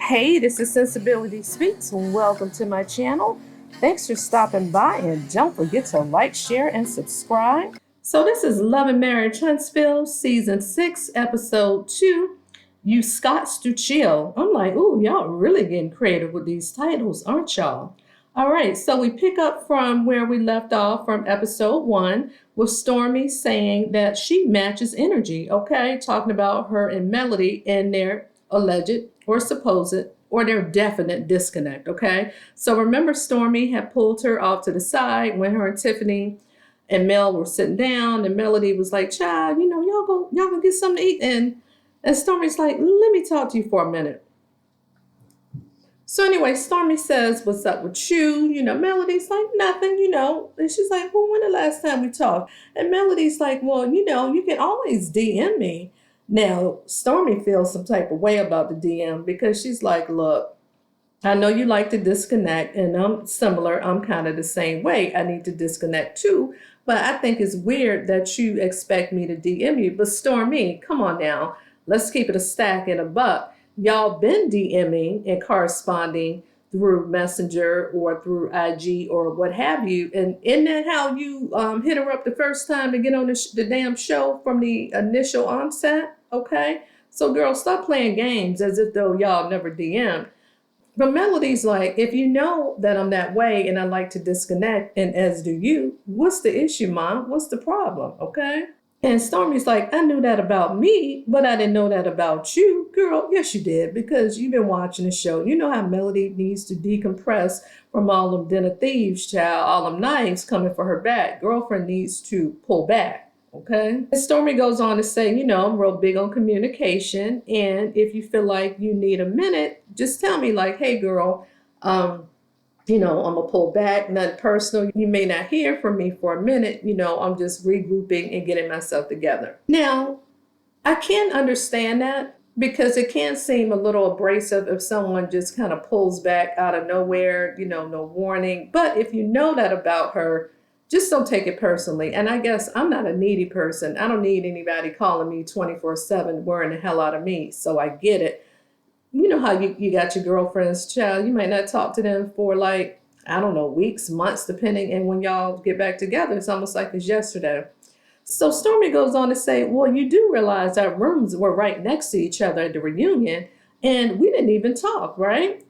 Hey, this is Sensibility Speaks. Welcome to my channel. Thanks for stopping by, and don't forget to like, share, and subscribe. So this is Love and Marriage Huntsville, Season 6, Episode 2, You Scots to Chill. I'm like, ooh, y'all really getting creative with these titles, aren't y'all? All right, so we pick up from where we left off from Episode 1 with Stormy saying that she matches energy, okay? Talking about her and Melody and their alleged or supposed or their definite disconnect, okay? So remember, Stormy had pulled her off to the side when her and Tiffany and Mel were sitting down, and Melody was like, child, y'all go get something to eat. And Stormy's like, let me talk to you for a minute. So anyway, Stormy says, what's up with you? Melody's like, nothing, And she's like, well, when the last time we talked? And Melody's like, well, you can always DM me. Now, Stormy feels some type of way about the DM because she's like, look, I know you like to disconnect, and I'm similar. I'm kind of the same way. I need to disconnect too. But I think it's weird that you expect me to DM you. But Stormy, come on now. Let's keep it a stack and a buck. Y'all been DMing and corresponding through Messenger or through IG or what have you. And isn't that how you hit her up the first time to get on the damn show from the initial onset? Okay. So girl, stop playing games as if though y'all never DM'd. But Melody's like, if you know that I'm that way and I like to disconnect, and as do you, what's the issue, Mom? What's the problem? Okay. And Stormy's like, I knew that about me, but I didn't know that about you. Girl, yes, you did, because you've been watching the show. You know how Melody needs to decompress from all them den of thieves, child, all them knives coming for her back. Girlfriend needs to pull back. Okay. And Stormy goes on to say, I'm real big on communication. And if you feel like you need a minute, just tell me, like, hey, girl, I'm going to pull back, nothing personal. You may not hear from me for a minute. I'm just regrouping and getting myself together. Now, I can understand that because it can seem a little abrasive if someone just kind of pulls back out of nowhere, no warning. But if you know that about her, just don't take it personally. And I guess I'm not a needy person. I don't need anybody calling me 24/7, worrying the hell out of me. So I get it. You know how you got your girlfriend's child. You might not talk to them for like, I don't know, weeks, months, depending. And when y'all get back together, it's almost like it's yesterday. So Stormy goes on to say, well, you do realize our rooms were right next to each other at the reunion, and we didn't even talk, right?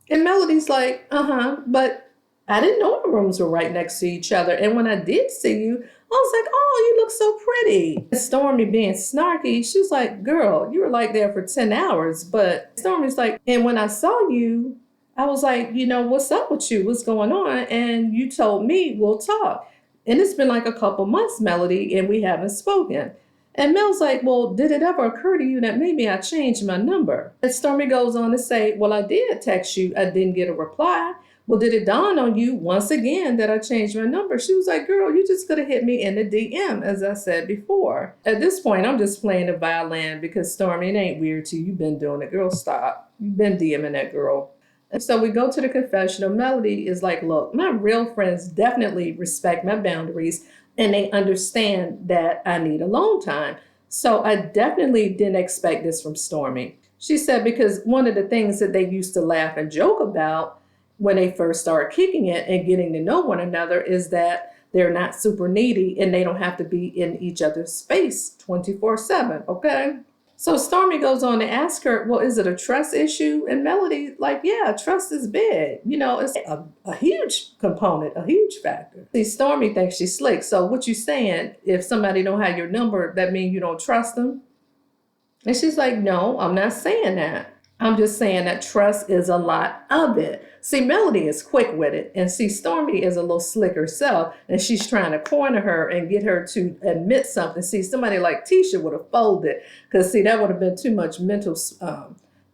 And Melody's like, but I didn't know the rooms were right next to each other. And when I did see you, I was like, oh, you look so pretty. And Stormy being snarky, she's like, girl, you were like there for 10 hours. But Stormy's like, and when I saw you, I was like, what's up with you? What's going on? And you told me we'll talk. And it's been like a couple months, Melody, and we haven't spoken. And Mel's like, well, did it ever occur to you that maybe I changed my number? And Stormy goes on to say, well, I did text you. I didn't get a reply. Well, did it dawn on you once again that I changed my number? She was like, girl, you just could have hit me in the DM, as I said before. At this point, I'm just playing the violin because, Stormy, it ain't weird to you. You've been doing it. Girl, stop. You've been DMing that girl. And so we go to the confessional. Melody is like, look, my real friends definitely respect my boundaries, and they understand that I need alone time. So I definitely didn't expect this from Stormy. She said, because one of the things that they used to laugh and joke about when they first started kicking it and getting to know one another is that they're not super needy and they don't have to be in each other's space 24/7, okay? So Stormy goes on to ask her, well, is it a trust issue? And Melody, like, yeah, trust is big. It's a huge component, a huge factor. See, Stormy thinks she's slick. So what you saying, if somebody don't have your number, that means you don't trust them? And she's like, no, I'm not saying that. I'm just saying that trust is a lot of it. See, Melody is quick with it. And see, Stormy is a little slick herself. And she's trying to corner her and get her to admit something. See, somebody like Tisha would have folded. Because, see, that would have been too much mental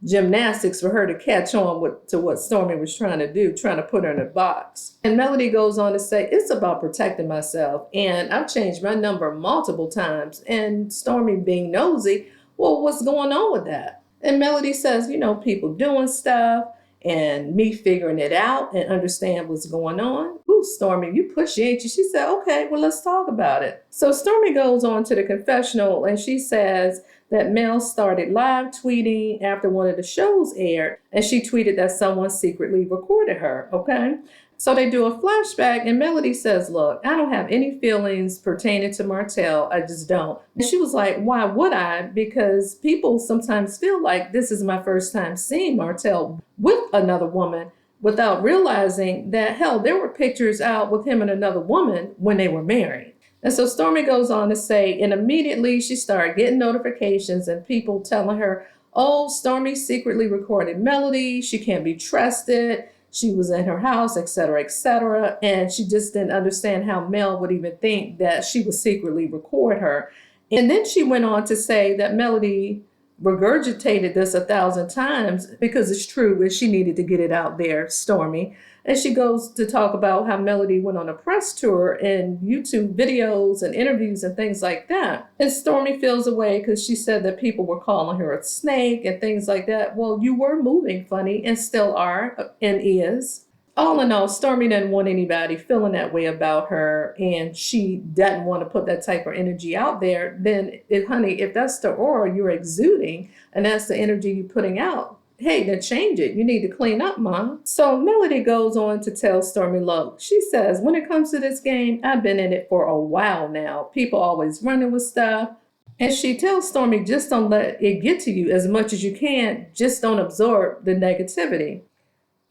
gymnastics for her to catch on to what Stormy was trying to do, trying to put her in a box. And Melody goes on to say, it's about protecting myself. And I've changed my number multiple times. And Stormy being nosy, well, what's going on with that? And Melody says, people doing stuff and me figuring it out and understand what's going on. Ooh, Ooh, Stormy, you pushy, ain't you? She said, okay, well, let's talk about it. So Stormy goes on to the confessional and she says that Mel started live tweeting after one of the shows aired. And she tweeted that someone secretly recorded her, okay? So they do a flashback and Melody says, look, I don't have any feelings pertaining to Martell. I just don't. And she was like, why would I? Because people sometimes feel like this is my first time seeing Martell with another woman without realizing that, hell, there were pictures out with him and another woman when they were married. And so Stormy goes on to say, and immediately she started getting notifications and people telling her, oh, Stormy secretly recorded Melody. She can't be trusted. She was in her house, et cetera, et cetera. And she just didn't understand how Mel would even think that she would secretly record her. And then she went on to say that Melody regurgitated this 1,000 times because it's true and she needed to get it out there, Stormy. And she goes to talk about how Melody went on a press tour and YouTube videos and interviews and things like that. And Stormy feels away because she said that people were calling her a snake and things like that. Well, you were moving funny and still are and is. All in all, Stormy didn't want anybody feeling that way about her, and she doesn't want to put that type of energy out there. Then, if that's the aura you're exuding and that's the energy you're putting out, hey, then change it. You need to clean up, Mom. So Melody goes on to tell Stormy, look, she says, when it comes to this game, I've been in it for a while now. People always running with stuff. And she tells Stormy, just don't let it get to you as much as you can. Just don't absorb the negativity.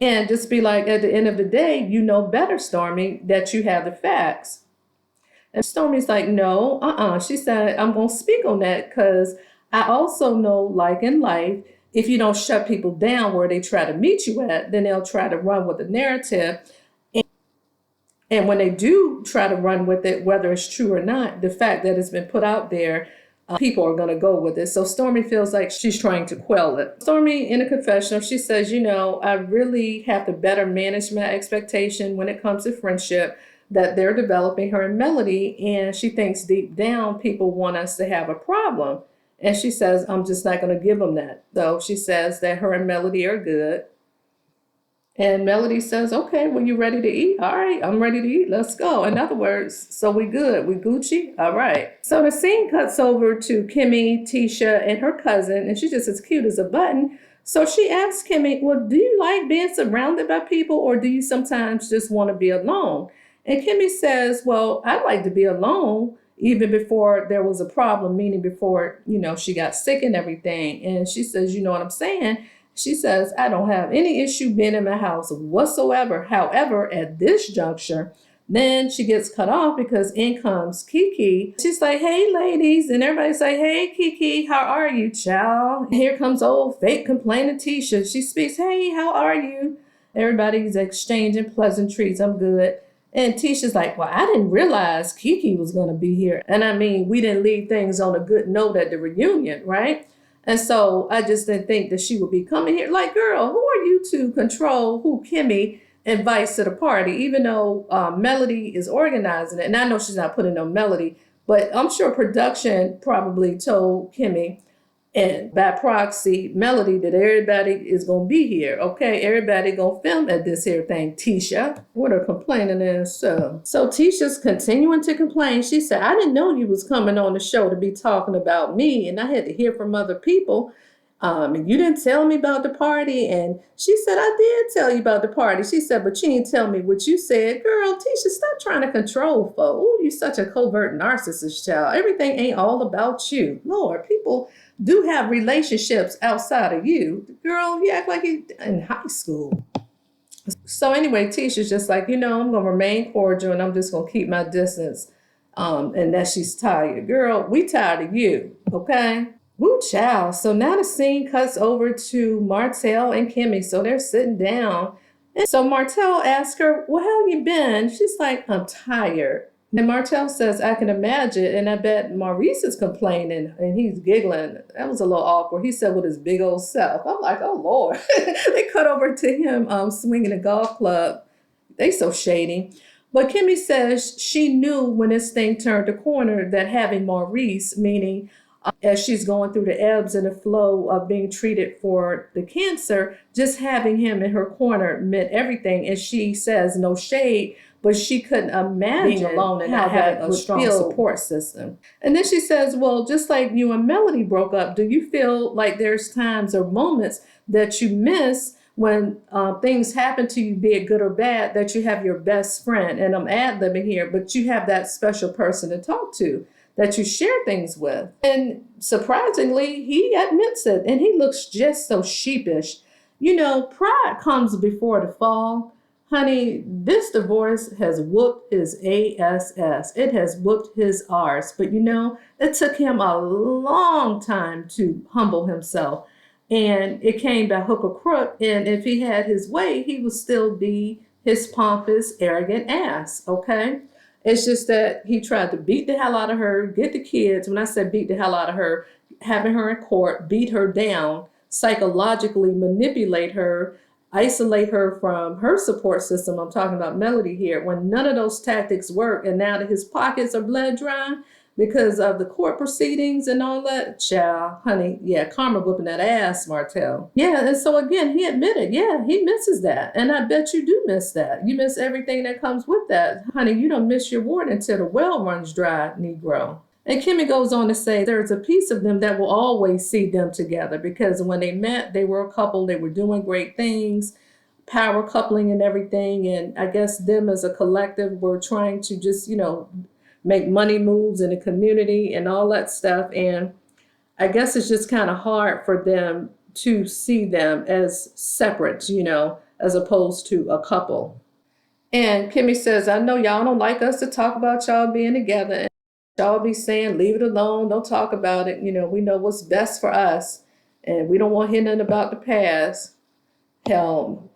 And just be like, at the end of the day, you know better, Stormy, that you have the facts. And Stormy's like, no, She said, I'm going to speak on that because I also know, like in life, if you don't shut people down where they try to meet you at, then they'll try to run with the narrative. And when they do try to run with it, whether it's true or not, the fact that it's been put out there, people are going to go with it. So Stormy feels like she's trying to quell it. Stormy, in a confessional, she says, I really have to better manage my expectation when it comes to friendship that they're developing her and Melody. And she thinks deep down people want us to have a problem. And she says, I'm just not going to give them that. So she says that her and Melody are good. And Melody says, okay, well, you ready to eat? All right, I'm ready to eat. Let's go. In other words, so we good. We Gucci? All right. So the scene cuts over to Kimmy, Tisha, and her cousin, and she's just as cute as a button. So she asks Kimmy, well, do you like being surrounded by people, or do you sometimes just want to be alone? And Kimmy says, well, I'd like to be alone even before there was a problem, meaning before, she got sick and everything. And she says, you know what I'm saying? She says, I don't have any issue being in my house whatsoever. However, at this juncture, then she gets cut off because in comes Kiki. She's like, hey, ladies. And everybody's like, hey, Kiki, how are you, child? And here comes old fake complaining Tisha. She speaks, hey, how are you? Everybody's exchanging pleasantries. I'm good. And Tisha's like, well, I didn't realize Kiki was going to be here. And I mean, we didn't leave things on a good note at the reunion, right? And so I just didn't think that she would be coming here. Like, girl, who are you to control who Kimmy invites to the party, even though Melody is organizing it? And I know she's not putting no Melody, but I'm sure production probably told Kimmy and by proxy, Melody, that everybody is going to be here. Okay, everybody going to film at this here thing. Tisha, what her complaining is. So Tisha's continuing to complain. She said, I didn't know you was coming on the show to be talking about me, and I had to hear from other people. And you didn't tell me about the party. And she said, I did tell you about the party. She said, but you didn't tell me what you said. Girl, Tisha, stop trying to control folks. Ooh, you're such a covert narcissist, child. Everything ain't all about you. Lord, people do have relationships outside of you. Girl, you act like you in high school. So anyway, Tisha's just like, I'm going to remain cordial and I'm just going to keep my distance. And that she's tired. Girl, we tired of you, okay? Woo, child. So now the scene cuts over to Martell and Kimmy. So they're sitting down. And so Martell asks her, well, how have you been? She's like, I'm tired. And Martell says, I can imagine. And I bet Maurice is complaining and he's giggling. That was a little awkward. He said with his big old self. I'm like, oh, Lord. They cut over to him swinging a golf club. They so shady. But Kimmy says she knew when this thing turned the corner that having Maurice, meaning as she's going through the ebbs and the flow of being treated for the cancer, just having him in her corner meant everything. And she says, no shade, but she couldn't imagine being alone and not having a strong support system. And then she says, well, just like you and Melody broke up, do you feel like there's times or moments that you miss when things happen to you, be it good or bad, that you have your best friend, and I'm ad-libbing here, but you have that special person to talk to, that you share things with? And surprisingly, he admits it, and he looks just so sheepish. You know, pride comes before the fall. Honey, this divorce has whooped his ass. It has whooped his arse. But you know, it took him a long time to humble himself. And it came by hook or crook. And if he had his way, he would still be his pompous, arrogant ass, okay? It's just that he tried to beat the hell out of her, get the kids. When I said beat the hell out of her, having her in court, beat her down, psychologically manipulate her, isolate her from her support system. I'm talking about Melody here. When none of those tactics work, and now that his pockets are blood dry because of the court proceedings and all that, child, honey, yeah, karma whooping that ass, Martell. Yeah, and so again, he admitted, yeah, he misses that. And I bet you do miss that. You miss everything that comes with that. Honey, you don't miss your ward until the well runs dry, Negro. And Kimmy goes on to say there's a piece of them that will always see them together, because when they met, they were a couple, they were doing great things, power coupling and everything. And I guess them as a collective were trying to just, you know, make money moves in the community and all that stuff. And I guess it's just kind of hard for them to see them as separate, you know, as opposed to a couple. And Kimmy says, I know y'all don't like us to talk about y'all being together. And y'all be saying, leave it alone, don't talk about it. You know, we know what's best for us, and we don't want to hear nothing about the past. Hell,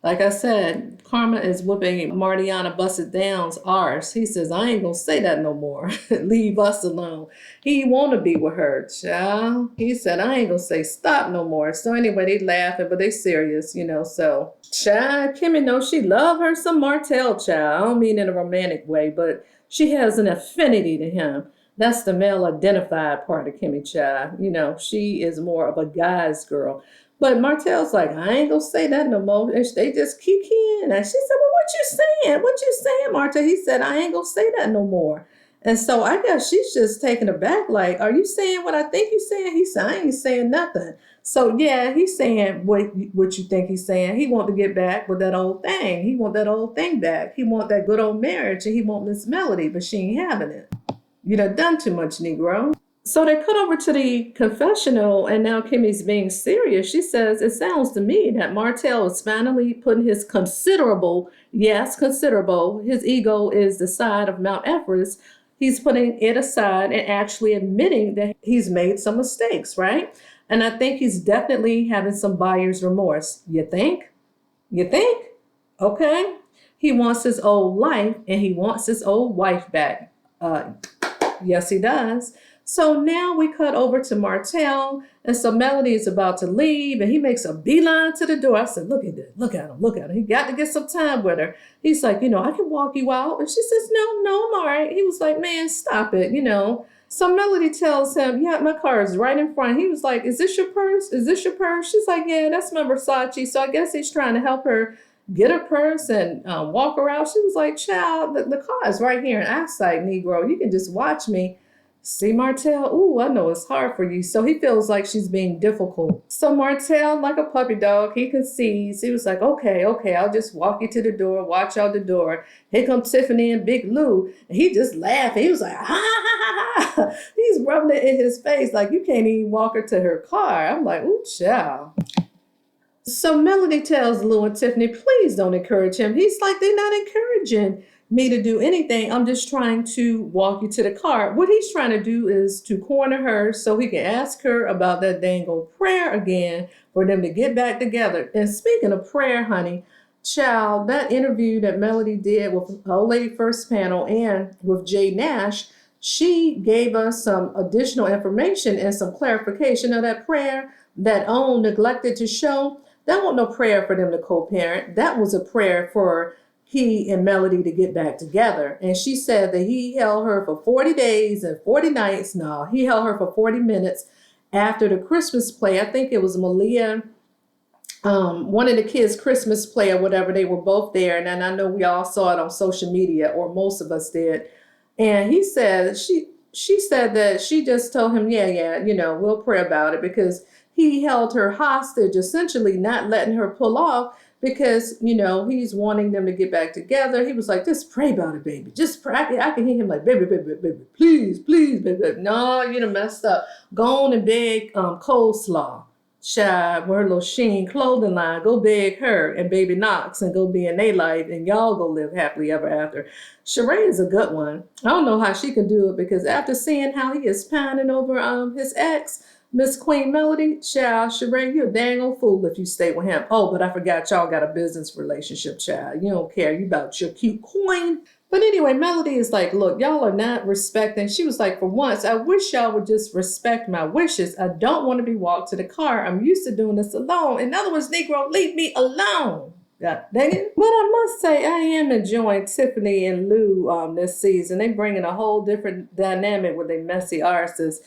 like I said, karma is whooping Martiana Busted Down's arse. He says, I ain't gonna say that no more. Leave us alone. He want to be with her, child. He said, I ain't gonna say stop no more. So anyway, they laughing, but they serious, you know. So, child, Kimmy knows she love her some Martell, child. I don't mean in a romantic way, but she has an affinity to him. That's the male identified part of Kimmy, child. You know, she is more of a guy's girl. But Martell's like, I ain't gonna say that no more. And they just kikiing. And she said, well, what you saying? What you saying, Martell? He said, I ain't gonna say that no more. And so I guess she's just taken aback, like, are you saying what I think you're saying? He said, I ain't saying nothing. So yeah, he's saying what you think he's saying. He want to get back with that old thing. He want that old thing back. He want that good old marriage, and he want Miss Melody, but she ain't having it. You done done too much, Negro. So they cut over to the confessional, and now Kimmy's being serious. She says, it sounds to me that Martell is finally putting his considerable, yes, considerable, his ego is the side of Mount Everest. He's putting it aside and actually admitting that he's made some mistakes, right? And I think he's definitely having some buyer's remorse. You think? You think? Okay. He wants his old life, and he wants his old wife back. Yes, he does. So now we cut over to Martell, and so Melody is about to leave, and he makes a beeline to the door. I said, look at that, look at him. He got to get some time with her. He's like, you know, I can walk you out. And she says, no, I'm all right. He was like, man, stop it, you know. So Melody tells him, yeah, my car is right in front. He was like, is this your purse? Is this your purse? She's like, yeah, that's my Versace. So I guess he's trying to help her get her purse and walk her out. She was like, child, the car is right here in eyesight, Negro. You can just watch me. See, Martell, ooh, I know it's hard for you. So he feels like she's being difficult. So Martell, like a puppy dog, he concedes. He was like, okay, I'll just walk you to the door, watch out the door. Here come Tiffany and Big Lou. And he just laughed. He was like, ha, ha, ha, ha. He's rubbing it in his face like you can't even walk her to her car. I'm like, ooh, child. So Melody tells Lou and Tiffany, please don't encourage him. He's like, they're not encouraging me to do anything. I'm just trying to walk you to the car. What he's trying to do is to corner her so he can ask her about that dang old prayer again for them to get back together. And speaking of prayer, honey, child, that interview that Melody did with Old Lady First Panel and with Jay Nash, she gave us some additional information and some clarification of that prayer that OWN neglected to show. That wasn't no prayer for them to co-parent. That was a prayer for he and Melody to get back together. And she said that he held her for 40 days and 40 nights. No, he held her for 40 minutes after the Christmas play. I think it was Malia one of the kids' Christmas play or whatever, they were both there. And then I know we all saw it on social media, or most of us did. And he said, she said that she just told him, yeah, we'll pray about it, because he held her hostage, essentially not letting her pull off, because, he's wanting them to get back together. He was like, just pray about it, baby. Just pray. I can hear him like, baby, please, baby. No, you done messed up. Go on and beg coleslaw. Child, wear a little Sheen clothing line. Go beg her and baby Knox and go be in their life, and y'all go live happily ever after. Sheree is a good one. I don't know how she can do it, because after seeing how he is pining over his ex, Miss Queen Melody, child, Sheree, you're a dang old fool if you stay with him. Oh, but I forgot y'all got a business relationship, child. You don't care. You about your cute coin. But anyway, Melody is like, look, y'all are not respecting. She was like, for once, I wish y'all would just respect my wishes. I don't want to be walked to the car. I'm used to doing this alone. In other words, Negro, leave me alone. God dang it. But I must say, I am enjoying Tiffany and Lou this season. They bring in a whole different dynamic with their messy arses.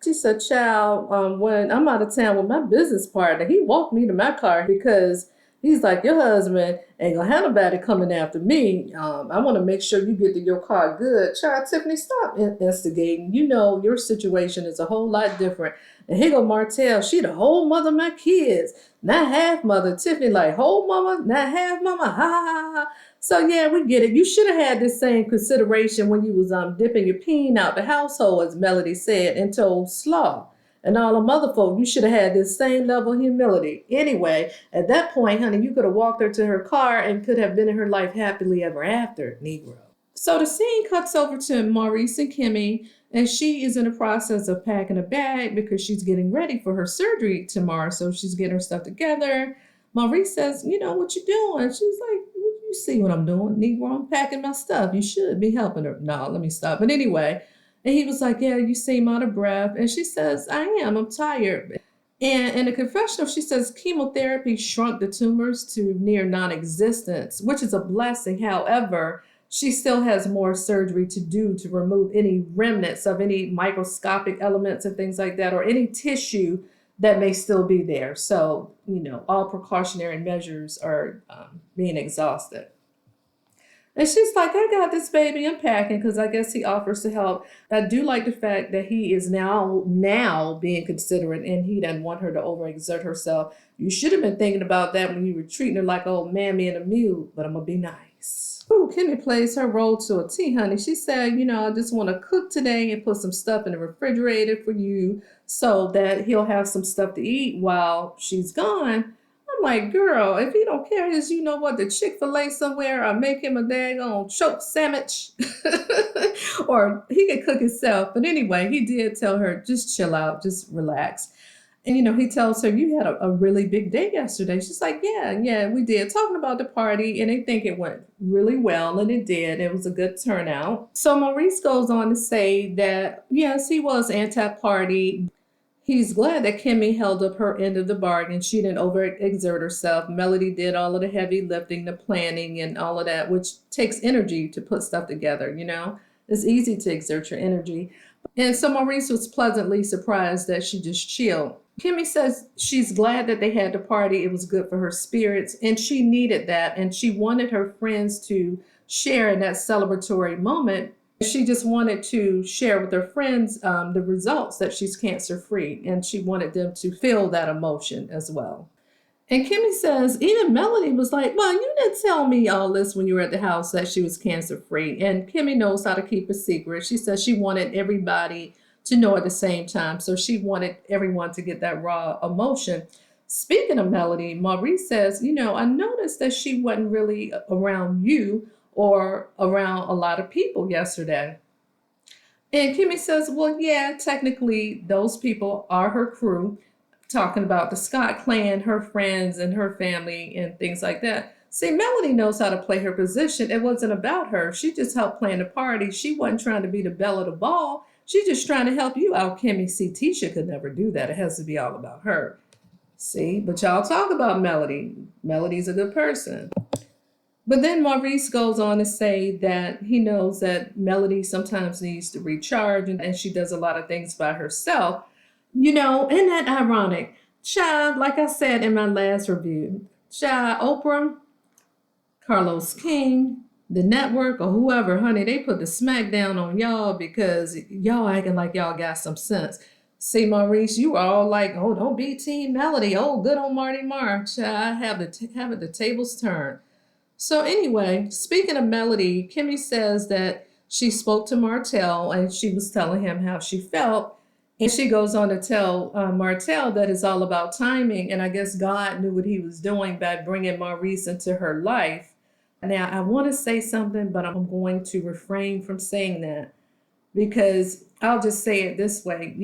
She said, child, when I'm out of town with my business partner, he walked me to my car because he's like, your husband ain't gonna have nobody coming after me. I want to make sure you get to your car good. Child, Tiffany, stop instigating. You know your situation is a whole lot different. And here go Martell. She the whole mother of my kids, not half mother. Tiffany like whole mama, not half mama. Ha ha ha ha. So yeah, we get it. You should have had this same consideration when you was dipping your peen out the household, as Melody said, and told Slaw. And all the mother folk, you should have had this same level of humility. Anyway, at that point, honey, you could have walked her to her car and could have been in her life happily ever after, Negro. So the scene cuts over to Maurice and Kimmy, and she is in the process of packing a bag because she's getting ready for her surgery tomorrow. So she's getting her stuff together. Maurice says, what you doing? She's like, you see what I'm doing, Negro? I'm packing my stuff. You should be helping her. No, let me stop. But anyway, and he was like, yeah, you seem out of breath. And she says, I am. I'm tired. And in the confessional, she says chemotherapy shrunk the tumors to near non-existence, which is a blessing. However, she still has more surgery to do to remove any remnants of any microscopic elements and things like that, or any tissue that may still be there. So, all precautionary measures are being exhausted. And she's like, I got this, baby. I'm packing, because I guess he offers to help. I do like the fact that he is now being considerate, and he doesn't want her to overexert herself. You should have been thinking about that when you were treating her like old mammy and a mule, but I'm going to be nice. Ooh, Kimmy plays her role to a T, honey. She said, I just want to cook today and put some stuff in the refrigerator for you so that he'll have some stuff to eat while she's gone. I'm like, girl, if he don't care his, the Chick-fil-A somewhere, or make him a daggone choke sandwich, or he can cook himself. But anyway, he did tell her, just chill out, just relax. And, he tells her, you had a really big day yesterday. She's like, yeah, we did. Talking about the party, and they think it went really well, and it did. It was a good turnout. So Maurice goes on to say that, yes, he was anti-party. He's glad that Kimmy held up her end of the bargain. She didn't overexert herself. Melody did all of the heavy lifting, the planning, and all of that, which takes energy to put stuff together, It's easy to exert your energy. And so Maurice was pleasantly surprised that she just chilled. Kimmy says she's glad that they had the party. It was good for her spirits, and she needed that. And she wanted her friends to share in that celebratory moment. She just wanted to share with her friends the results that she's cancer-free, and she wanted them to feel that emotion as well. And Kimmy says, even Melody was like, well, you didn't tell me all this when you were at the house that she was cancer-free. And Kimmy knows how to keep a secret. She says she wanted everybody to know at the same time. So she wanted everyone to get that raw emotion. Speaking of Melody, Maurice says, I noticed that she wasn't really around you or around a lot of people yesterday. And Kimmy says, well, yeah, technically those people are her crew, talking about the Scott clan, her friends and her family and things like that. See, Melody knows how to play her position. It wasn't about her. She just helped plan the party. She wasn't trying to be the belle of the ball. She's just trying to help you out, Kimmy. See, Tisha could never do that. It has to be all about her. See, but y'all talk about Melody. Melody's a good person. But then Maurice goes on to say that he knows that Melody sometimes needs to recharge, and she does a lot of things by herself. Isn't that ironic? Child, like I said in my last review, child, Oprah, Carlos King, the network, or whoever, honey, they put the smack down on y'all because y'all acting like y'all got some sense. See, Maurice, you are all like, oh, don't be Team Melody. Oh, good on Marty Marr. Child, have the tables turned. So anyway, speaking of Melody, Kimmy says that she spoke to Martell and she was telling him how she felt. And she goes on to tell Martell that it's all about timing. And I guess God knew what he was doing by bringing Maurice into her life. Now, I want to say something, but I'm going to refrain from saying that because I'll just say it this way.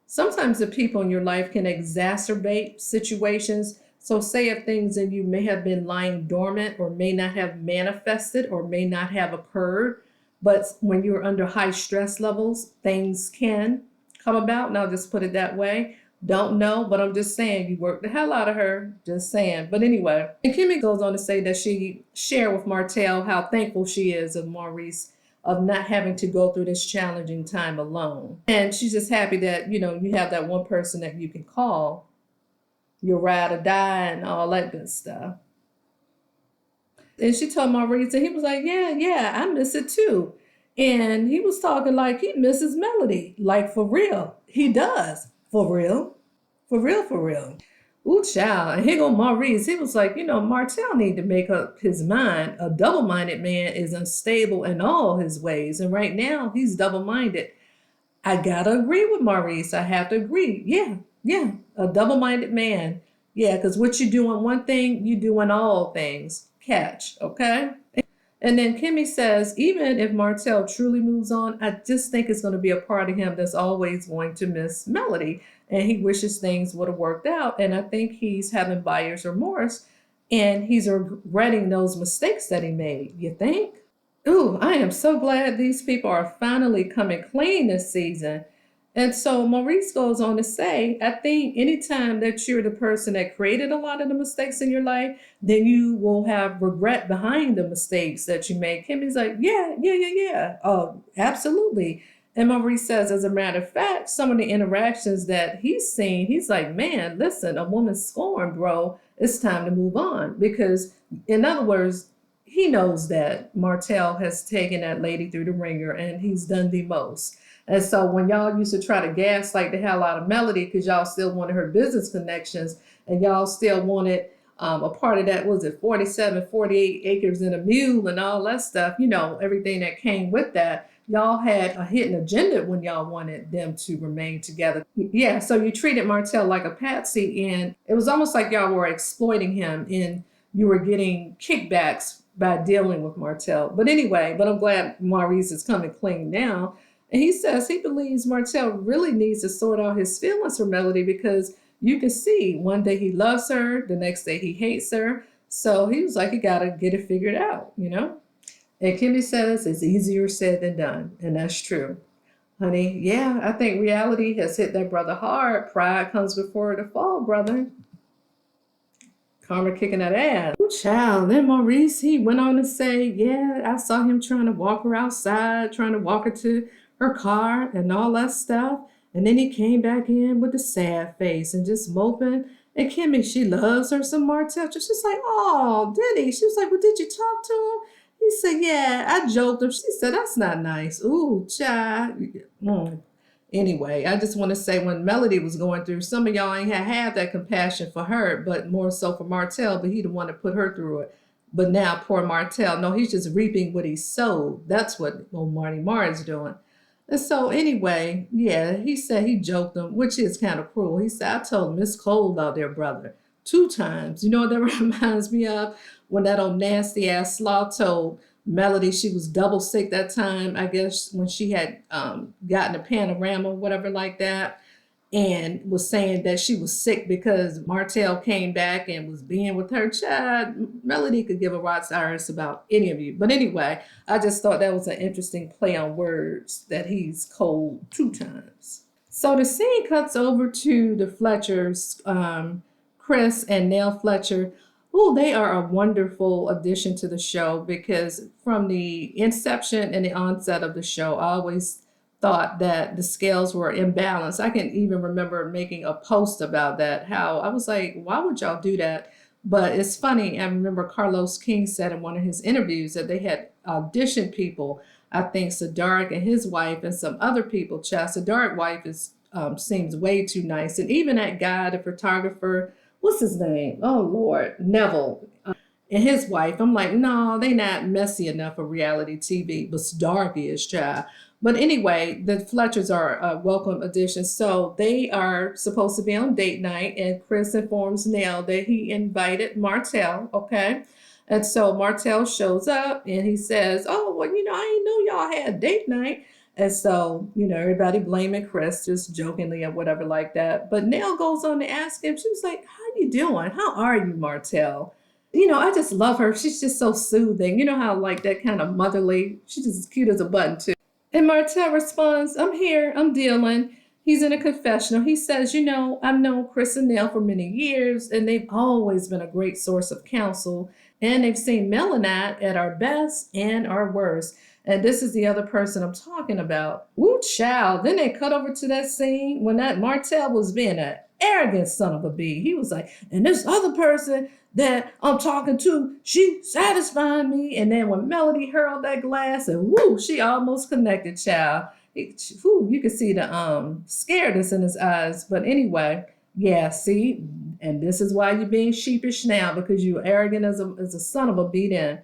Sometimes the people in your life can exacerbate situations. So say if things in you may have been lying dormant or may not have manifested or may not have occurred, but when you're under high stress levels, things can come about. And I'll just put it that way. Don't know, but I'm just saying you worked the hell out of her. Just saying. But anyway, and Kimmy goes on to say that she shared with Martell how thankful she is of Maurice of not having to go through this challenging time alone. And she's just happy that, you have that one person that you can call your ride or die and all that good stuff. And she told Maurice, and he was like, yeah, I miss it too. And he was talking like he misses Melody, like for real. He does, for real, for real, for real. Ooh, child. And here go Maurice. He was like, Martell need to make up his mind. A double-minded man is unstable in all his ways. And right now, he's double-minded. I gotta agree with Maurice. I have to agree. Yeah. A double-minded man. Yeah, because what you do in one thing, you do in all things. Catch, okay? And then Kimmy says, even if Martell truly moves on, I just think it's going to be a part of him that's always going to miss Melody. And he wishes things would have worked out. And I think he's having buyer's remorse and he's regretting those mistakes that he made. You think? Ooh, I am so glad these people are finally coming clean this season. And so Maurice goes on to say, I think anytime that you're the person that created a lot of the mistakes in your life, then you will have regret behind the mistakes that you made. Kimmy's like, yeah. Oh, absolutely. And Maurice says, as a matter of fact, some of the interactions that he's seen, he's like, man, listen, a woman's scorned, bro. It's time to move on. Because, in other words, he knows that Martell has taken that lady through the ringer and he's done the most. And so when y'all used to try to gaslight the hell out of Melody because y'all still wanted her business connections and y'all still wanted a part of that, was it 47, 48 acres and a mule and all that stuff, everything that came with that. Y'all had a hidden agenda when y'all wanted them to remain together. Yeah, so you treated Martell like a patsy and it was almost like y'all were exploiting him and you were getting kickbacks by dealing with Martell. But anyway, I'm glad Maurice is coming clean now. And he says he believes Martell really needs to sort out his feelings for Melody because you can see one day he loves her, the next day he hates her. So he was like, he got to get it figured out, And Kimmy says it's easier said than done. And that's true. Honey, yeah, I think reality has hit that brother hard. Pride comes before the fall, brother. Karma kicking that ass. Ooh, child. Then Maurice, he went on to say, yeah, I saw him trying to walk her outside, trying to walk her to her car and all that stuff. And then he came back in with a sad face and just moping. And Kimmy, she loves her some Martell. She's like, oh, did he? She was like, well, did you talk to him? He said, yeah, I joked him. She said, that's not nice. Ooh, child. Anyway, I just want to say when Melody was going through, some of y'all ain't had that compassion for her, but more so for Martell, but he the one that put her through it. But now poor Martell, no, he's just reaping what he sowed. That's what old Marty Marr is doing. And so anyway, yeah, he said he joked him, which is kind of cruel. He said, I told him it's cold out there, brother, 2 times. You know what that reminds me of? When that old nasty ass slaw told Melody she was double sick that time, I guess when she had gotten a panorama or whatever like that, and was saying that she was sick because Martell came back and was being with her child. Melody could give a rat's iris about any of you. But anyway, I just thought that was an interesting play on words that he's cold 2 times. So the scene cuts over to the Fletchers, Chris and Nell Fletcher. Oh, they are a wonderful addition to the show because from the inception and the onset of the show, I always thought that the scales were imbalanced. I can even remember making a post about that, how I was like, why would y'all do that? But it's funny. I remember Carlos King said in one of his interviews that they had auditioned people. I think Sadark and his wife and some other people. Sadark wife is seems way too nice, and even that guy, the photographer, what's his name? Oh Lord, Neville. And his wife, I'm like, no, they not messy enough for reality TV, but Stark is, child. But anyway, the Fletchers are a welcome addition. So they are supposed to be on date night, and Chris informs Nell that he invited Martell, okay? And so Martell shows up and he says, oh, well, I didn't know y'all had date night. And so, everybody blaming Chris, just jokingly or whatever like that. But Nell goes on to ask him, she was like, how you doing? How are you, Martell? I just love her. She's just so soothing. You know how like that kind of motherly. She's just as cute as a button too. And Martell responds, I'm here. I'm dealing. He's in a confessional. He says, I've known Chris and Nell for many years, and they've always been a great source of counsel. And they've seen Mel and I at our best and our worst. And this is the other person I'm talking about. Woo, child. Then they cut over to that scene when that Martell was being an arrogant son of a bee. He was like, and this other person that I'm talking to, she satisfying me. And then when Melody hurled that glass and woo, she almost connected, child. You could see the scaredness in his eyes. But anyway, yeah, see, and this is why you're being sheepish now, because you're arrogant as a son of a beat-in.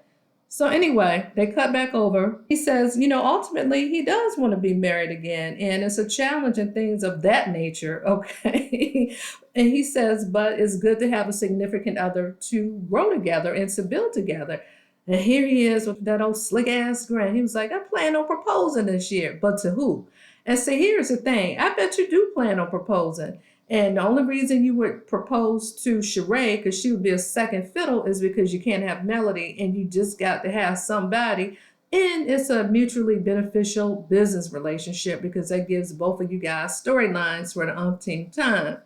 So anyway, they cut back over. He says, ultimately he does want to be married again. And it's a challenge and things of that nature. Okay. And he says, but it's good to have a significant other to grow together and to build together. And here he is with that old slick ass grin. He was like, I plan on proposing this year, but to who? And see, here's the thing. I bet you do plan on proposing. And the only reason you would propose to Sheree, because she would be a second fiddle, is because you can't have Melody and you just got to have somebody. And it's a mutually beneficial business relationship because that gives both of you guys storylines for the umpteenth time.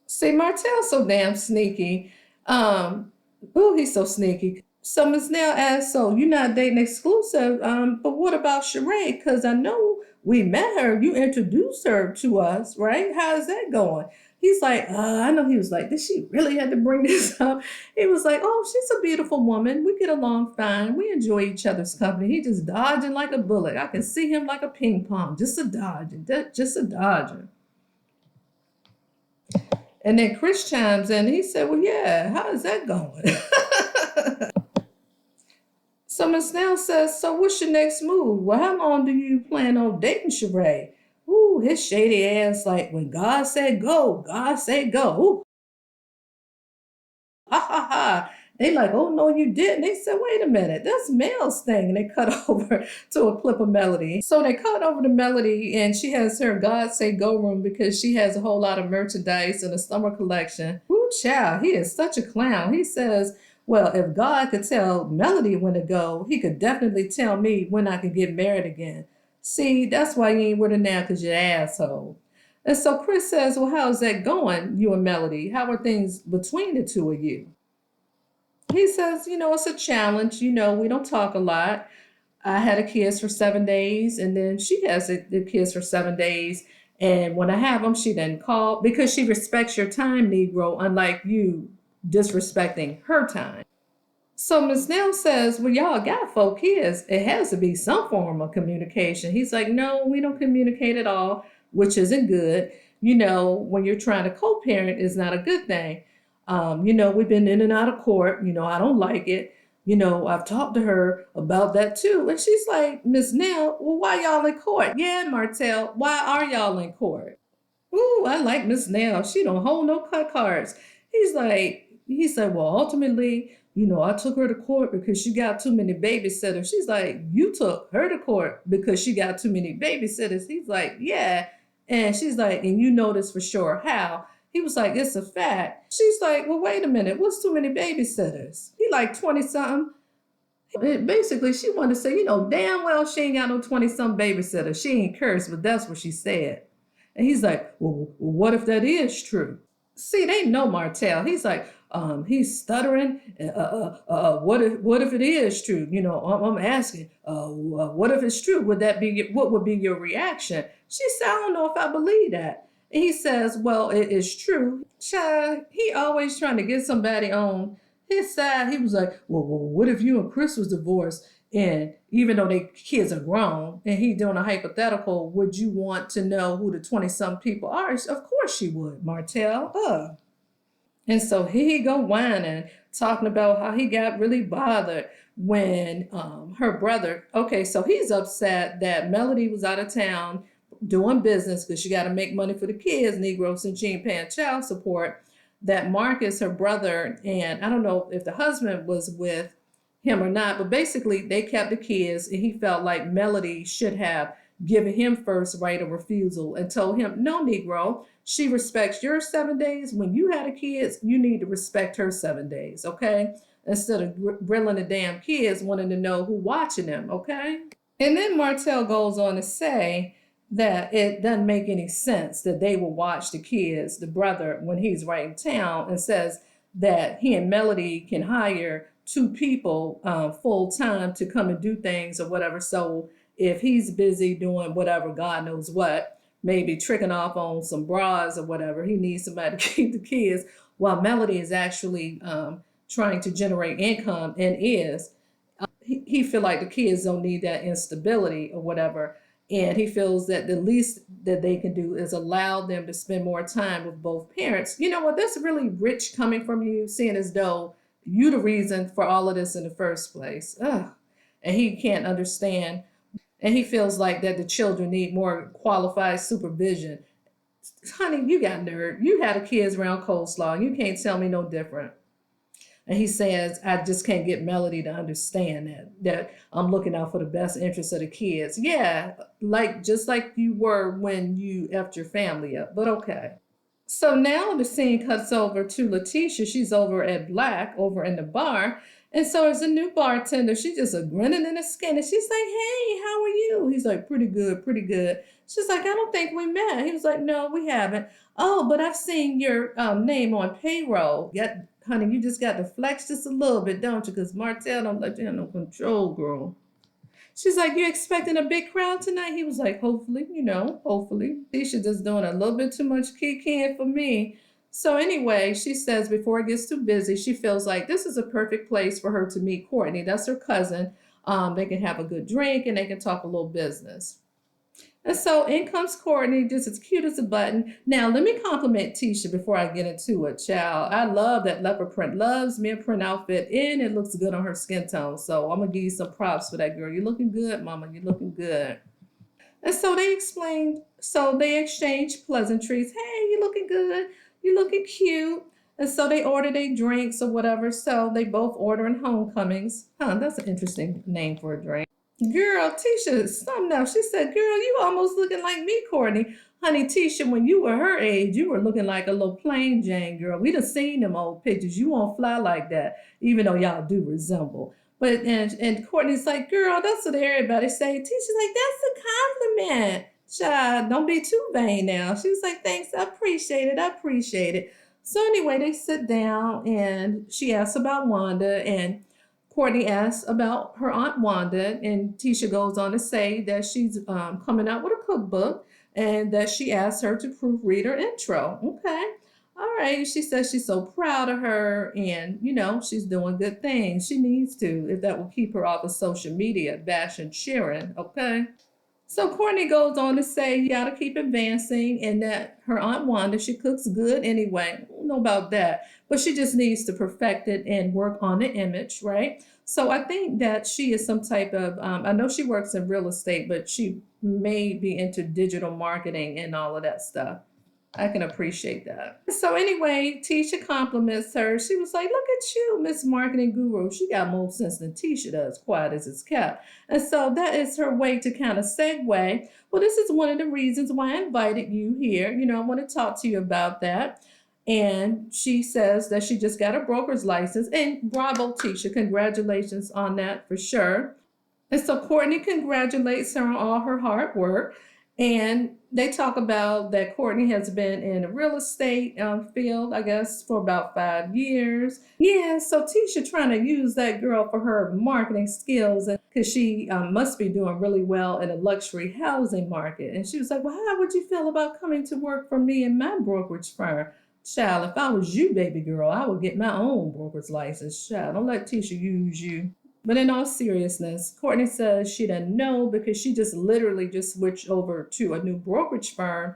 See, Martell's so damn sneaky. He's so sneaky. So Miss Nell asked, so you're not dating exclusive, but what about Sheree? Because I know we met her. You introduced her to us, right? How's that going? He's like, I know. He was like, did she really have to bring this up? He was like, oh, she's a beautiful woman. We get along fine. We enjoy each other's company. He just dodging like a bullet. I can see him like a ping pong, just a dodging, just a dodging. And then Chris chimes in. He said, well, yeah, how is that going? So Miss Nell says, so what's your next move? Well, how long do you plan on dating Sheree? Ooh, his shady ass, like, when God said go, God said go. Ooh. Ha ha ha. They like, oh no, you didn't. They said, wait a minute, that's Mel's thing. And they cut over to a clip of Melody. So they cut over to Melody and she has her God say go room because she has a whole lot of merchandise in the summer collection. Ooh, child, he is such a clown. He says, well, if God could tell Melody when to go, he could definitely tell me when I can get married again. See, that's why you ain't with her now, because you're an asshole. And so Chris says, well, how's that going, you and Melody? How are things between the two of you? He says, it's a challenge. We don't talk a lot. I had a kiss for 7 days, and then she has a kiss for 7 days. And when I have them, she doesn't call because she respects your time, Negro, unlike you disrespecting her time. So Ms. Nell says, well, y'all got 4 kids. It has to be some form of communication. He's like, no, we don't communicate at all, which isn't good. When you're trying to co-parent is not a good thing. We've been in and out of court. I don't like it. I've talked to her about that too. And she's like, Miss Nell, well, why y'all in court? Yeah, Martell, why are y'all in court? Ooh, I like Miss Nell. She don't hold no cut cards. He said, well, ultimately, I took her to court because she got too many babysitters. She's like, you took her to court because she got too many babysitters. He's like, yeah. And she's like, and you know this for sure. How? He was like, it's a fact. She's like, well, wait a minute. What's too many babysitters? He like 20 something. Basically, she wanted to say, damn well she ain't got no 20 some babysitters. She ain't cursed, but that's what she said. And he's like, well, what if that is true? See, they know Martell. He's like, He's stuttering. What if it is true? You know, I'm asking, what if it's true? What would be your reaction? She said, I don't know if I believe that. And he says, well, it is true. Child, he always trying to get somebody on his side. He was like, well, what if you and Chris was divorced? And even though they kids are grown and he doing a hypothetical, would you want to know who the 20-some people are? Of course she would, Martell. And so here he go whining, talking about how he got really bothered when her brother, okay, so he's upset that Melody was out of town doing business because she got to make money for the kids, Negro, since she ain't paying child support, that Marcus, her brother, and I don't know if the husband was with him or not, but basically they kept the kids and he felt like Melody should have given him first right of refusal and told him, no, Negro, she respects your 7 days. When you had the kids, you need to respect her 7 days, okay? Instead of grilling the damn kids wanting to know who watching them, okay? And then Martell goes on to say that it doesn't make any sense that they will watch the kids, the brother, when he's right in town, and says that he and Melody can hire 2 people full time to come and do things or whatever. So if he's busy doing whatever, God knows what, maybe tricking off on some bras or whatever, he needs somebody to keep the kids while Melody is actually trying to generate income and is. He feel like the kids don't need that instability or whatever. And he feels that the least that they can do is allow them to spend more time with both parents. You know what? That's really rich coming from you, seeing as though you the reason for all of this in the first place. Ugh. And he can't understand. And he feels like that the children need more qualified supervision. Honey, you got nerve. You had the kids around coleslaw. You can't tell me no different. And he says, I just can't get Melody to understand that I'm looking out for the best interest of the kids. Yeah, like just like you were when you effed your family up, but okay. So now the scene cuts over to Leticia. She's over at Black, over in the bar. And so as a new bartender, she's just a grinning in the skin. And she's like, hey, how are you? He's like, pretty good, pretty good. She's like, I don't think we met. He was like, no, we haven't. Oh, but I've seen your name on payroll. Honey, you just got to flex just a little bit, don't you? Because Martell don't let you have no control, girl. She's like, you expecting a big crowd tonight? He was like, hopefully, hopefully. Tisha just doing a little bit too much kicking for me. So anyway, she says before it gets too busy, she feels like this is a perfect place for her to meet Courtney. That's her cousin. They can have a good drink and they can talk a little business. And so in comes Courtney, just as cute as a button. Now, let me compliment Tisha before I get into it, child. I love that leopard print. Loves me a print outfit, and it looks good on her skin tone. So I'm going to give you some props for that, girl. You're looking good, mama. You're looking good. And so they exchanged pleasantries. Hey, you looking good. You looking cute. And so they order their drinks or whatever. So they both ordering homecomings. That's an interesting name for a drink. Girl, Tisha, something else. She said, girl, you almost looking like me, Courtney. Honey, Tisha, when you were her age, you were looking like a little plain Jane, girl. We done seen them old pictures. You won't fly like that, even though y'all do resemble. But and Courtney's like, girl, that's what everybody say. Tisha's like, that's a compliment. Child, don't be too vain now. She was like, thanks, I appreciate it. I appreciate it. So anyway, they sit down and she asks about Wanda and Courtney asks about her Aunt Wanda, and Tisha goes on to say that she's coming out with a cookbook and that she asked her to proofread her intro. Okay. All right. She says she's so proud of her and, she's doing good things. She needs to, if that will keep her off of social media, bashing Sharon. Okay. So Courtney goes on to say you got to keep advancing and that her Aunt Wanda, she cooks good anyway. I don't know about that, but she just needs to perfect it and work on the image, right? So I think that she is some type of, I know she works in real estate, but she may be into digital marketing and all of that stuff. I can appreciate that. So anyway, Tisha compliments her. She was like, look at you, Miss Marketing Guru. She got more sense than Tisha does, quiet as it's kept. And so that is her way to kind of segue. Well, this is one of the reasons why I invited you here. I want to talk to you about that. And she says that she just got a broker's license. And bravo, Tisha. Congratulations on that for sure. And so Courtney congratulates her on all her hard work. And they talk about that Courtney has been in the real estate field, I guess, for about 5 years. Yeah, so Tisha trying to use that girl for her marketing skills because she must be doing really well in the luxury housing market. And she was like, well, how would you feel about coming to work for me in my brokerage firm? Child, if I was you, baby girl, I would get my own broker's license. Child, don't let Tisha use you. But in all seriousness, Courtney says she doesn't know because she just literally just switched over to a new brokerage firm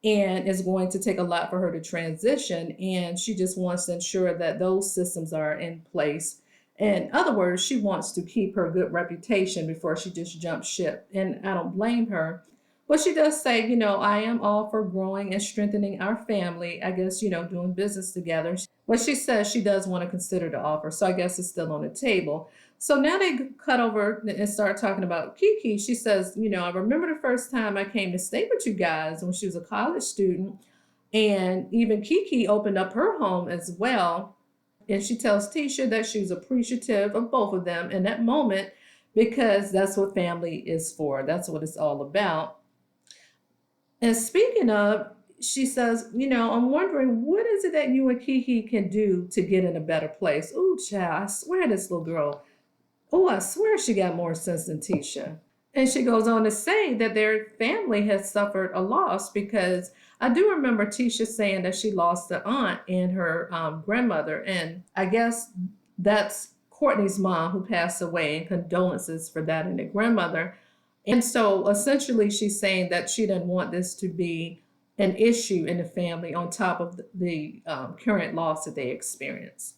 and it's going to take a lot for her to transition. And she just wants to ensure that those systems are in place. In other words, she wants to keep her good reputation before she just jumps ship. And I don't blame her. But she does say, I am all for growing and strengthening our family. I guess, doing business together. But she says she does want to consider the offer. So I guess it's still on the table. So now they cut over and start talking about Kiki. She says, I remember the first time I came to stay with you guys when she was a college student. And even Kiki opened up her home as well. And she tells Tisha that she's appreciative of both of them in that moment because that's what family is for. That's what it's all about. And speaking of, she says, I'm wondering what is it that you and Kiki can do to get in a better place? Ooh, child, I swear this little girl. Oh, I swear she got more sense than Tisha. And she goes on to say that their family has suffered a loss because I do remember Tisha saying that she lost an aunt and her grandmother. And I guess that's Courtney's mom who passed away, and condolences for that and the grandmother. And so essentially, she's saying that she didn't want this to be an issue in the family on top of the current loss that they experience.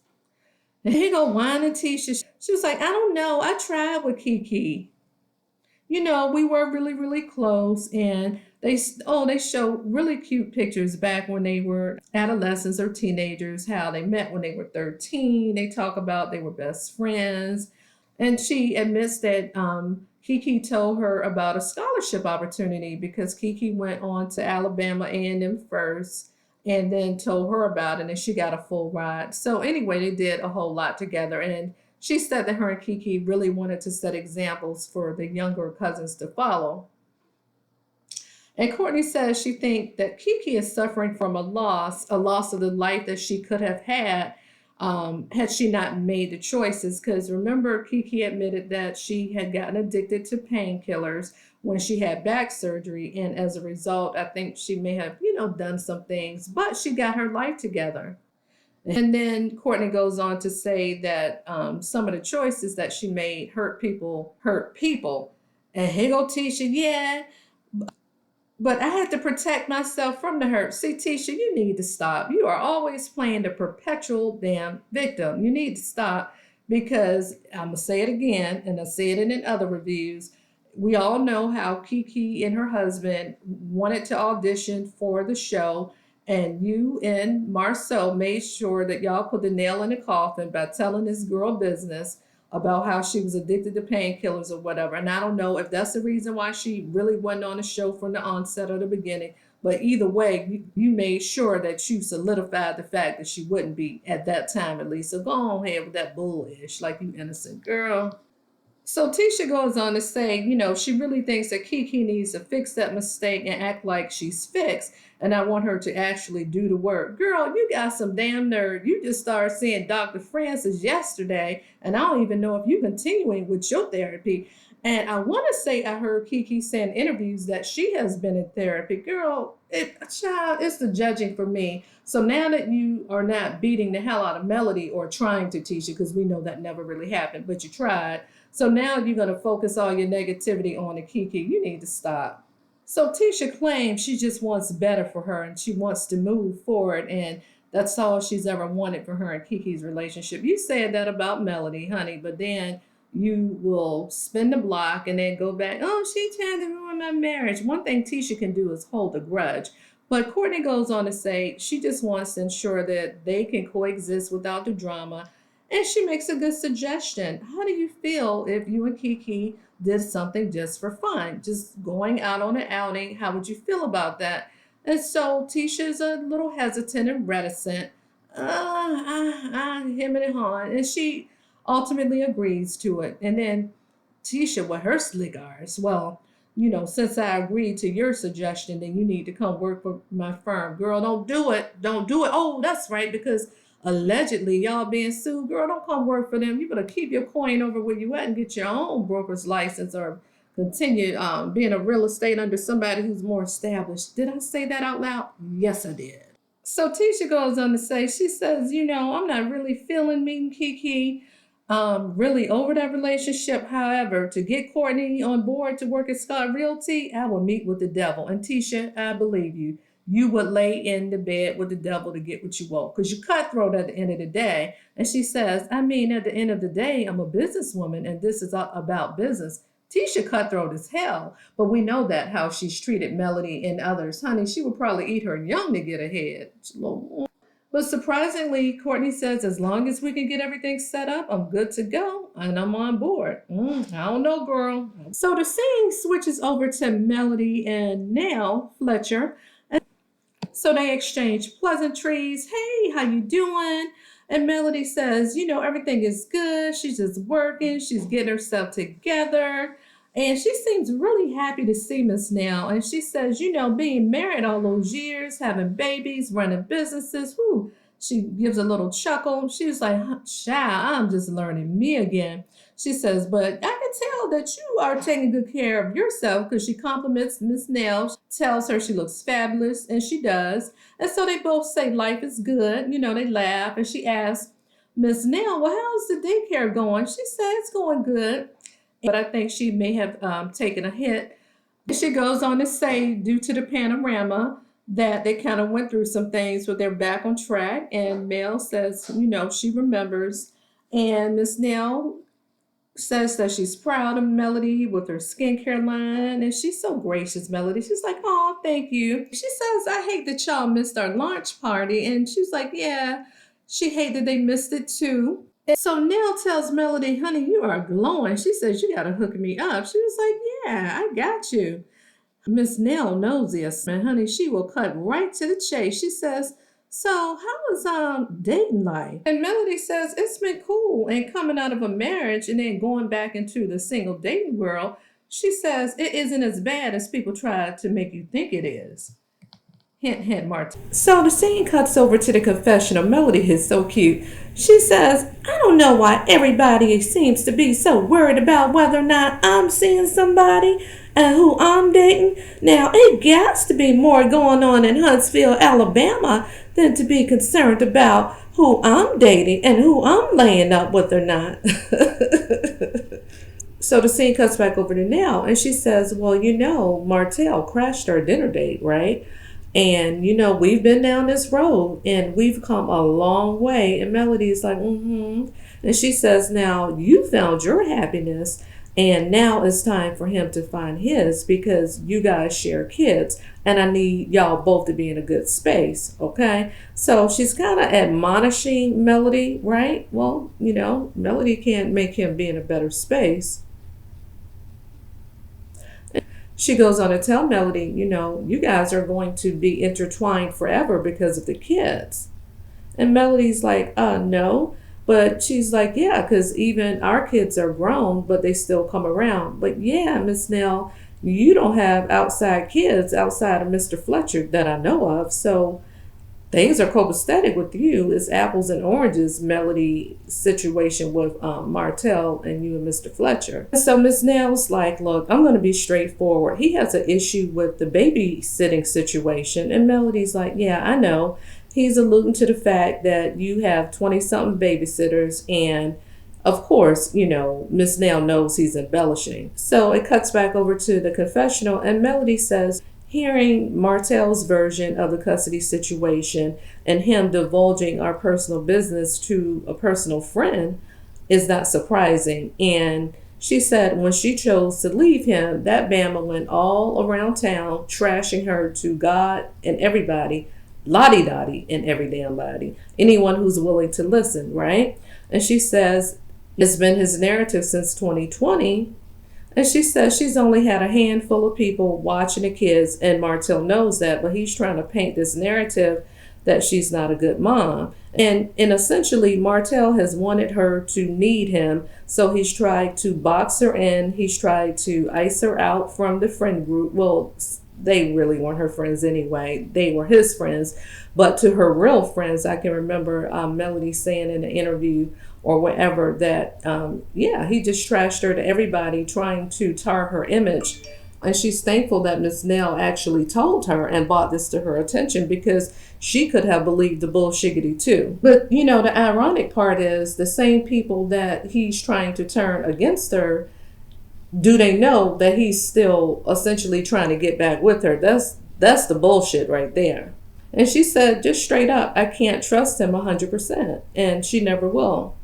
And here go Wine and Tisha. She was like, I don't know. I tried with Kiki. We were really, really close. And they show really cute pictures back when they were adolescents or teenagers, how they met when they were 13. They talk about they were best friends. And she admits that Kiki told her about a scholarship opportunity because Kiki went on to Alabama A&M first and then told her about it and she got a full ride. So anyway, they did a whole lot together. And she said that her and Kiki really wanted to set examples for the younger cousins to follow. And Courtney says she thinks that Kiki is suffering from a loss of the life that she could have had she not made the choices. Because remember, Kiki admitted that she had gotten addicted to painkillers when she had back surgery. And as a result, I think she may have, done some things, but she got her life together. And then Courtney goes on to say that some of the choices that she made hurt people. And here go Tisha, yeah, but I had to protect myself from the hurt. See, Tisha, you need to stop. You are always playing the perpetual damn victim. You need to stop because I'm going to say it again, and I say it in other reviews. We all know how Kiki and her husband wanted to audition for the show, and you and Marceau made sure that y'all put the nail in the coffin by telling this girl business about how she was addicted to painkillers or whatever. And I don't know if that's the reason why she really wasn't on the show from the onset or the beginning. But either way, you made sure that you solidified the fact that she wouldn't be at that time at least. So go on ahead with that bullish, like you innocent girl. So Tisha goes on to say, she really thinks that Kiki needs to fix that mistake and act like she's fixed. And I want her to actually do the work. Girl, you got some damn nerve. You just started seeing Dr. Francis yesterday, and I don't even know if you're continuing with your therapy. And I want to say I heard Kiki say in interviews that she has been in therapy. Girl, child, it's the judging for me. So now that you are not beating the hell out of Melody or trying to, Tisha, because we know that never really happened, but you tried. So now you're going to focus all your negativity on the Kiki. You need to stop. So Tisha claims she just wants better for her and she wants to move forward. And that's all she's ever wanted for her and Kiki's relationship. You said that about Melody, honey, but then you will spin the block and then go back. Oh, she tried to ruin my marriage. One thing Tisha can do is hold a grudge. But Courtney goes on to say she just wants to ensure that they can coexist without the drama. And she makes a good suggestion. How do you feel if you and Kiki did something just for fun? Just going out on an outing. How would you feel about that? And so Tisha's a little hesitant and reticent. Him and Han. And she ultimately agrees to it. And then Tisha with her slick eyes. Well, since I agreed to your suggestion, then you need to come work for my firm. Girl, don't do it. Don't do it. Oh, that's right, because allegedly y'all being sued. Girl, don't come work for them. You better keep your coin over where you at and get your own broker's license, or continue being a real estate under somebody who's more established. Did I say that out loud? Yes, I did. So Tisha goes on to say, she says, I'm not really feeling me and Kiki, really over that relationship. However, to get Courtney on board to work at Scott Realty, I will meet with the devil. And Tisha, I believe you. You would lay in the bed with the devil to get what you want, because you're cutthroat at the end of the day. And she says, I mean, at the end of the day, I'm a businesswoman, and this is about business. Tisha cutthroat as hell, but we know that how she's treated Melody and others. Honey, she would probably eat her young to get ahead. But surprisingly, Courtney says, as long as we can get everything set up, I'm good to go and I'm on board. I don't know, girl. So the scene switches over to Melody and Nell, Fletcher. So they exchange pleasantries. Hey, how you doing? And Melody says, everything is good. She's just working. She's getting herself together. And she seems really happy to see Miss Nell. And she says, being married all those years, having babies, running businesses, whoo. She gives a little chuckle. She was like, child, I'm just learning me again. She says, but I can tell that you are taking good care of yourself, because she compliments Miss Nell, tells her she looks fabulous, and she does. And so they both say life is good. They laugh, and she asks Miss Nell, well, how's the daycare going? She said it's going good, but I think she may have taken a hit. She goes on to say, due to the panorama, that they kind of went through some things, but they're back on track. And Mel says, she remembers. And Miss Nell says that she's proud of Melody with her skincare line, and she's so gracious, Melody. She's like, oh, thank you. She says, I hate that y'all missed our launch party. And she's like, yeah, she hated that they missed it too. And so Nell tells Melody, honey, you are glowing. She says, you got to hook me up. She was like, yeah, I got you. Miss Nell knows this, and honey, she will cut right to the chase. She says, so how was dating life? And Melody says, it's been cool. And coming out of a marriage and then going back into the single dating world, she says it isn't as bad as people try to make you think it is. Hint, hint, Martin. So the scene cuts over to the confessional. Melody is so cute. She says, I don't know why everybody seems to be so worried about whether or not I'm seeing somebody and who I'm dating. Now, it got to be more going on in Huntsville, Alabama, than to be concerned about who I'm dating and who I'm laying up with or not. So the scene cuts back over to Nell, and she says, well, Martell crashed our dinner date, right? And, we've been down this road and we've come a long way. And Melody's like, And she says, now you found your happiness, and now it's time for him to find his, because you guys share kids and I need y'all both to be in a good space. Okay. So she's kind of admonishing Melody, right? Well, Melody can't make him be in a better space. She goes on to tell Melody, you guys are going to be intertwined forever because of the kids. And Melody's like, no. But she's like, yeah, because even our kids are grown, but they still come around. But yeah, Miss Nell, you don't have outside kids outside of Mr. Fletcher that I know of. So things are copacetic with you. It's apples and oranges, Melody situation with Martell and you and Mr. Fletcher. So Miss Nell's like, look, I'm going to be straightforward. He has an issue with the babysitting situation. And Melody's like, yeah, I know. He's alluding to the fact that you have 20-something babysitters, and of course, Miss Nell knows he's embellishing. So it cuts back over to the confessional, and Melody says, hearing Martell's version of the custody situation and him divulging our personal business to a personal friend is not surprising. And she said when she chose to leave him, that Bama went all around town trashing her to God and everybody, lottie-dottie and every damn lottie, anyone who's willing to listen, right? And she says it's been his narrative since 2020. And she says she's only had a handful of people watching the kids, and Martell knows that, but he's trying to paint this narrative that she's not a good mom. And essentially, Martell has wanted her to need him. So he's tried to box her in. He's tried to ice her out from the friend group. Well, they really weren't her friends anyway. They were his friends. But to her real friends, I can remember Melody saying in an interview or whatever that, he just trashed her to everybody, trying to tar her image. And she's thankful that Miss Nell actually told her and brought this to her attention, because she could have believed the bullshiggity too. But, the ironic part is the same people that he's trying to turn against her, do they know that he's still essentially trying to get back with her? That's the bullshit right there. And she said just straight up, I can't trust him 100%, and she never will.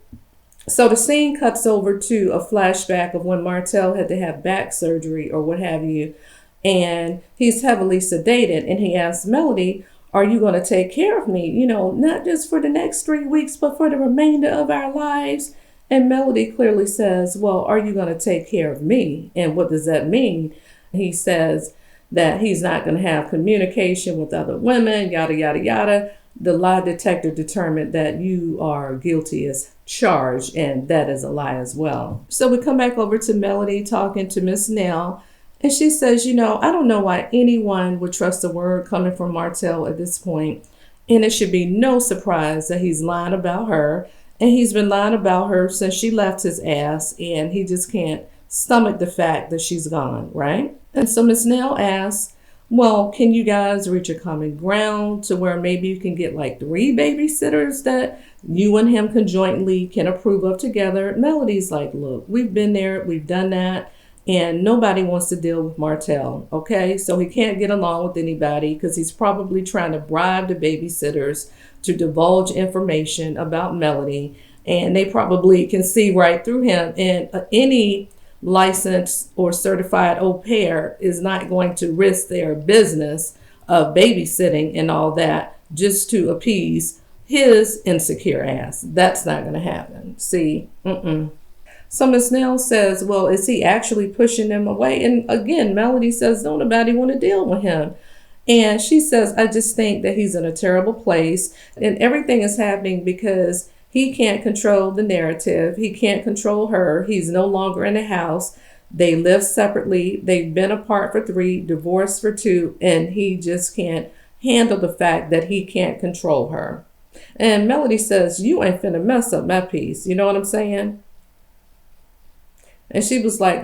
So the scene cuts over to a flashback of when Martell had to have back surgery or what have you, and he's heavily sedated, and he asks Melody, are you going to take care of me? Not just for the next 3 weeks, but for the remainder of our lives. And Melody clearly says, well, are you going to take care of me? And what does that mean? He says that he's not going to have communication with other women, yada, yada, yada. The lie detector determined that you are guilty as charged, and that is a lie as well. So we come back over to Melody talking to Miss Nell, and she says, I don't know why anyone would trust a word coming from Martell at this point, and it should be no surprise that he's lying about her, and he's been lying about her since she left his ass, and he just can't stomach the fact that she's gone, right? And so Miss Nell asks, well, can you guys reach a common ground to where maybe you can get like 3 babysitters that you and him conjointly can approve of together? Melody's like, look, we've been there, we've done that, and nobody wants to deal with Martell, okay? So he can't get along with anybody because he's probably trying to bribe the babysitters to divulge information about Melody, and they probably can see right through him. And any licensed or certified au pair is not going to risk their business of babysitting and all that just to appease his insecure ass. That's not going to happen. See, So Miss Nell says, well, is he actually pushing them away? And again, Melody says, don't nobody want to deal with him. And she says, I just think that he's in a terrible place, and everything is happening because he can't control the narrative. He can't control her. He's no longer in the house. They live separately. They've been apart for 3, divorced for 2, and he just can't handle the fact that he can't control her. And Melody says, you ain't finna mess up my peace. You know what I'm saying? And she was like,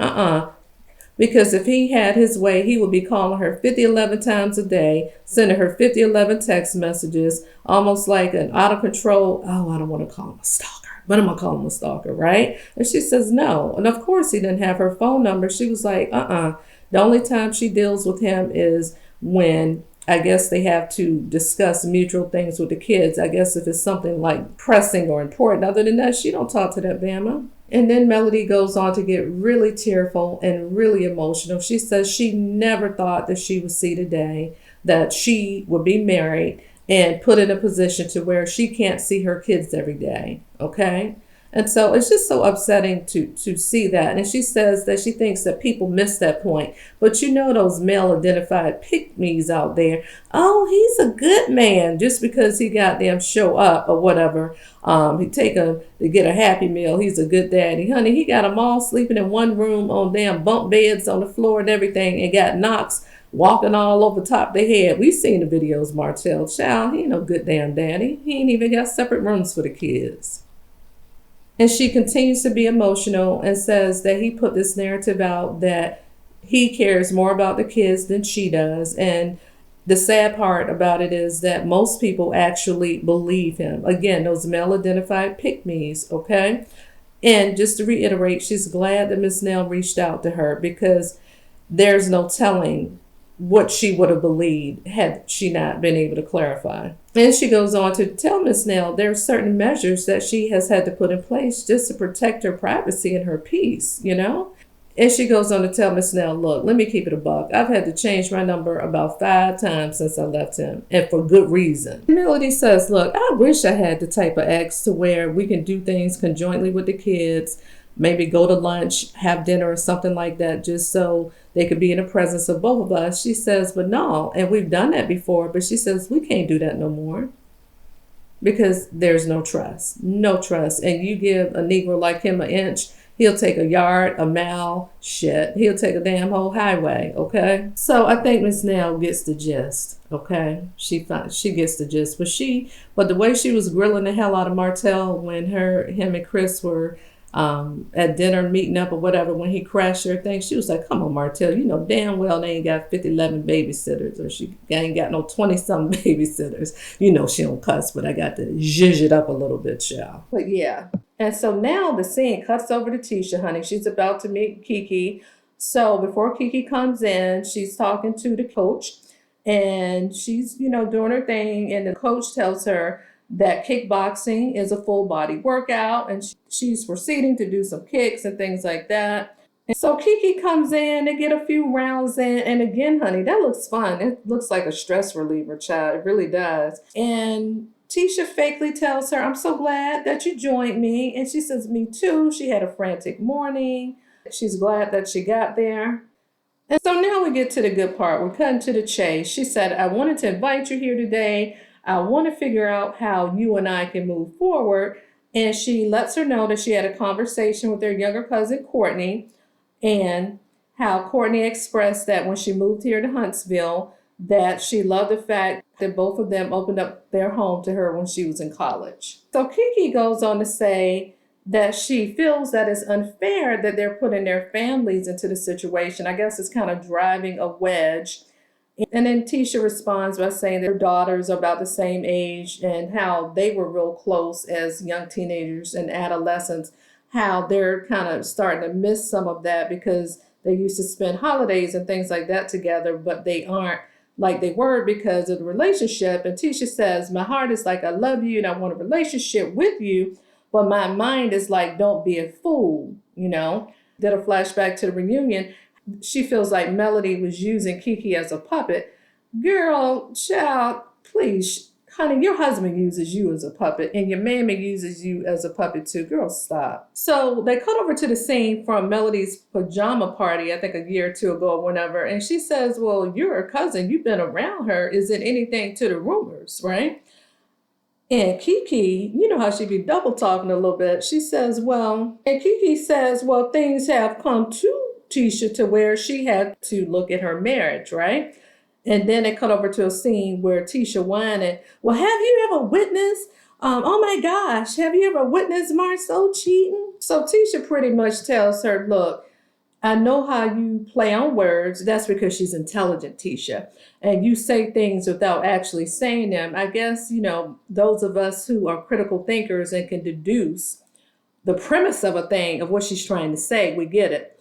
because if he had his way, he would be calling her 50-11 times a day, sending her 50-11 text messages, almost like an out of control, I don't want to call him a stalker, but I'm going to call him a stalker, right? And she says no. And of course he didn't have her phone number. She was like, The only time she deals with him is when I guess they have to discuss mutual things with the kids. I guess if it's something like pressing or important. Other than that, she don't talk to that Bama. And then Melody goes on to get really tearful and really emotional. She says she never thought that she would see the day that she would be married and put in a position to where she can't see her kids every day. Okay? And so it's just so upsetting to see that. And she says that she thinks that people miss that point. But those male identified pick-me's out there. Oh, he's a good man just because he got them show up or whatever. He take them to get a Happy Meal. He's a good daddy. Honey, he got them all sleeping in one room on damn bunk beds on the floor and everything, and got knocks walking all over top their head. We've seen the videos, Martell. Child, he ain't no good damn daddy. He ain't even got separate rooms for the kids. And she continues to be emotional and says that he put this narrative out that he cares more about the kids than she does. And the sad part about it is that most people actually believe him. Again, those male-identified pick-me's, okay? And just to reiterate, she's glad that Miss Nell reached out to her because there's no telling what she would have believed had she not been able to clarify. And she goes on to tell Miss Nell there are certain measures that she has had to put in place just to protect her privacy and her peace, And she goes on to tell Miss Nell, look, let me keep it a buck. I've had to change my number about 5 times since I left him, and for good reason. Melody says, look, I wish I had the type of ex to where we can do things conjointly with the kids, maybe go to lunch, have dinner or something like that, just so they could be in the presence of both of us. She says, but no, and we've done that before, but she says, we can't do that no more. because there's no trust. No trust. And you give a Negro like him an inch, he'll take a yard, a mile, shit. He'll take a damn whole highway, okay? So I think Miss Nell gets the gist, okay? She gets the gist. But the way she was grilling the hell out of Martell when him and Chris were at dinner meeting up or whatever, when he crashed her thing, she was like, come on, Martell, you know damn well they ain't got 11 babysitters, or she ain't got no 20-something babysitters. You know she don't cuss, but I got to zhuzh it up a little bit, y'all. But yeah. And so now the scene cuts over to Tisha, honey. She's about to meet Kiki. So before Kiki comes in, she's talking to the coach, and she's, doing her thing, and the coach tells her that kickboxing is a full body workout, and she's proceeding to do some kicks and things like that. And so Kiki comes in and get a few rounds in, and again, honey, that looks fun. It looks like a stress reliever, child. It really does. And Tisha fakely tells her, I'm so glad that you joined me. And she says, me too. She had a frantic morning. She's glad that she got there. And so now we get to the good part. We're cutting to the chase. She said, I wanted to invite you here today. I want to figure out how you and I can move forward. And she lets her know that she had a conversation with her younger cousin, Courtney, and how Courtney expressed that when she moved here to Huntsville, that she loved the fact that both of them opened up their home to her when she was in college. So Kiki goes on to say that she feels that it's unfair that they're putting their families into the situation. I guess it's kind of driving a wedge. And then Tisha responds by saying their daughters are about the same age and how they were real close as young teenagers and adolescents, how they're kind of starting to miss some of that because they used to spend holidays and things like that together, but they aren't like they were because of the relationship. And Tisha says, my heart is like, I love you and I want a relationship with you, but my mind is like, don't be a fool, Did a flashback to the reunion. She feels like Melody was using Kiki as a puppet. Girl, child, please, honey, your husband uses you as a puppet and your mammy uses you as a puppet too. Girl, stop. So they cut over to the scene from Melody's pajama party, I think a year or two ago or whatever. And she says, well, you're her cousin. You've been around her. Is it anything to the rumors, right? And Kiki, you know how she be double talking a little bit. She says, and Kiki says, well, things have come to Tisha to where she had to look at her marriage, right? And then it cut over to a scene where Tisha whining, well, have you ever witnessed, oh my gosh, have you ever witnessed Marceau cheating? So Tisha pretty much tells her, look, I know how you play on words. That's because she's intelligent, Tisha. And you say things without actually saying them. I guess, those of us who are critical thinkers and can deduce the premise of a thing, of what she's trying to say, we get it.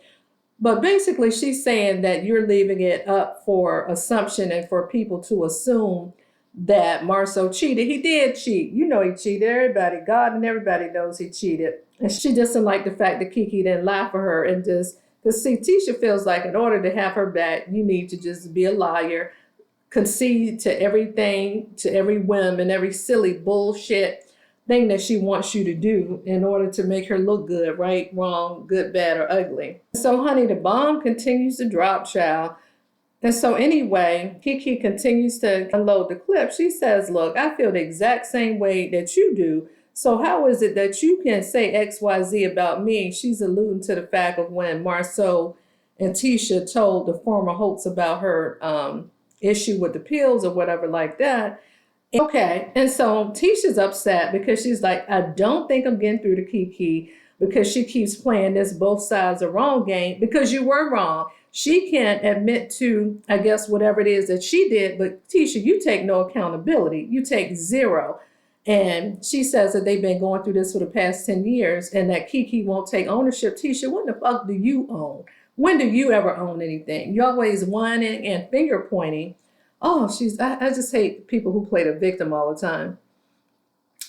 But basically, she's saying that you're leaving it up for assumption and for people to assume that Marceau cheated. He did cheat. He cheated. Everybody, God and everybody knows he cheated. And she doesn't like the fact that Kiki didn't lie for her and just, because see, Tisha feels like in order to have her back, you need to just be a liar, concede to everything, to every whim and every silly bullshit thing that she wants you to do in order to make her look good, right, wrong, good, bad, or ugly. So, honey, the bomb continues to drop, child. And so anyway, Kiki continues to unload the clip. She says, look, I feel the exact same way that you do. So how is it that you can say XYZ about me? She's alluding to the fact of when Marceau and Tisha told the former Holtz about her issue with the pills or whatever like that. Okay, and so Tisha's upset because she's like, I don't think I'm getting through to Kiki because she keeps playing this both sides are wrong game because you were wrong. She can't admit to, I guess, whatever it is that she did, but Tisha, you take no accountability. You take zero. And she says that they've been going through this for the past 10 years and that Kiki won't take ownership. Tisha, what the fuck do you own? When do you ever own anything? You're always whining and finger pointing. Oh, I just hate people who play the victim all the time.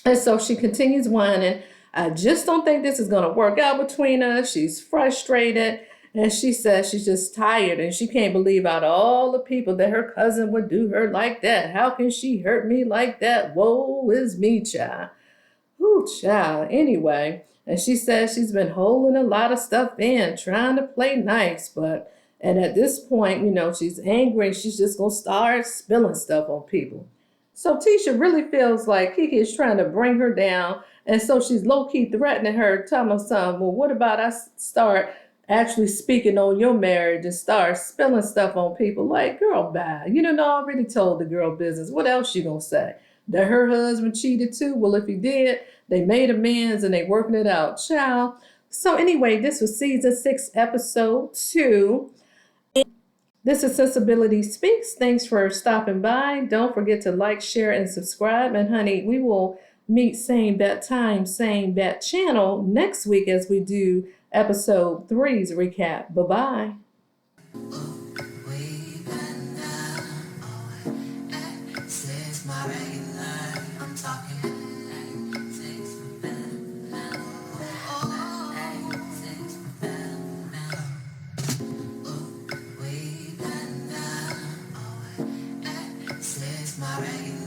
And so she continues whining. I just don't think this is going to work out between us. She's frustrated. And she says she's just tired and she can't believe out of all the people that her cousin would do her like that. How can she hurt me like that? Woe is me, child. Ooh, child. Anyway, and she says she's been holding a lot of stuff in, trying to play nice, and at this point, she's angry and she's just going to start spilling stuff on people. So Tisha really feels like Kiki is trying to bring her down. And so she's low-key threatening her, telling her son, well, what about I start actually speaking on your marriage and start spilling stuff on people? Like, girl, bye. You done already told the girl business. What else you gonna say? That her husband cheated too? Well, if he did, they made amends and they working it out. Child. So anyway, this was season 6, episode 2. This is Sensibility Speaks. Thanks for stopping by. Don't forget to like, share, and subscribe. And honey, we will meet same bat time, same bat channel next week as we do episode 3's recap. Bye-bye. My regular